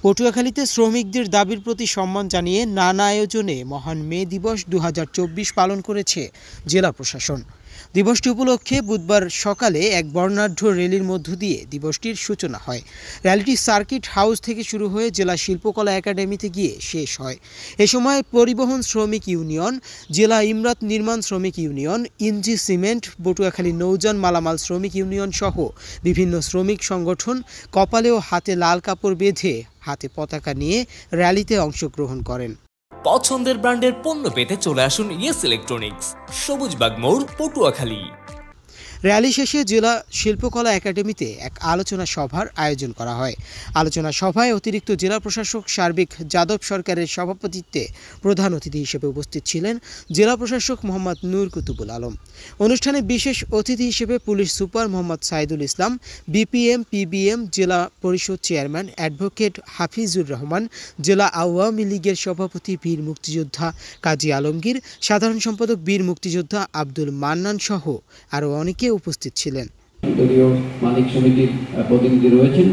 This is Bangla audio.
পটুয়াখালীতে শ্রমিকদের দাবির প্রতি সম্মান জানিয়ে নানা আয়োজনে মহান মে দিবস 2024 পালন করেছে জেলা প্রশাসন। দিবসটি উপলক্ষে বুধবার সকালে এক বর্ণাঢ্য র্যালির মধ্য দিয়ে দিবসটির সূচনা হয়। র্যালিটি সার্কিট হাউস থেকে শুরু হয়ে জেলা শিল্পকলা একাডেমিতে গিয়ে শেষ হয়। এ সময় পরিবহন শ্রমিক ইউনিয়ন, জেলা ইমরাত নির্মাণ শ্রমিক ইউনিয়ন, ইঞ্জি সিমেন্ট, পটুয়াখালী নৌযান মালামাল শ্রমিক ইউনিয়ন সহ বিভিন্ন শ্রমিক সংগঠন কপালে ও হাতে লাল কাপড় বেঁধে হাতে পতাকা নিয়ে র্যালিতে অংশগ্রহণ করেন। পছন্দের ব্র্যান্ডের পণ্য পেতে চলে আসুন ইয়েস ইলেকট্রনিক্স, সবুজবাগ মোড়, পটুয়াখালী। র্যালি শেষে জেলা শিল্পকলা একাডেমিতে এক আলোচনা সভার আয়োজন করা হয়। আলোচনা সভায় অতিরিক্ত জেলা প্রশাসক সার্বিক যাদব সরকারের সভাপতিত্বে প্রধান অতিথি হিসেবে উপস্থিত ছিলেন জেলা প্রশাসক মোহাম্মদ নূর কুতুবুল আলম। অনুষ্ঠানে বিশেষ অতিথি হিসেবে police super Mohammad Saidul Islam, BPM PBM জেলা পরিষদ চেয়ারম্যান অ্যাডভোকেট হাফিজুর রহমান, জেলা আওয়ামী লীগের সভাপতি বীর মুক্তিযোদ্ধা কাজী আলমগীর, সাধারণ সম্পাদক বীর মুক্তিযোদ্ধা আব্দুল মান্নান সহ আরও অনেকে উপস্থিত ছিলেন। দলীয় মালিক সমিতির প্রতিনিধি রয়েছেন।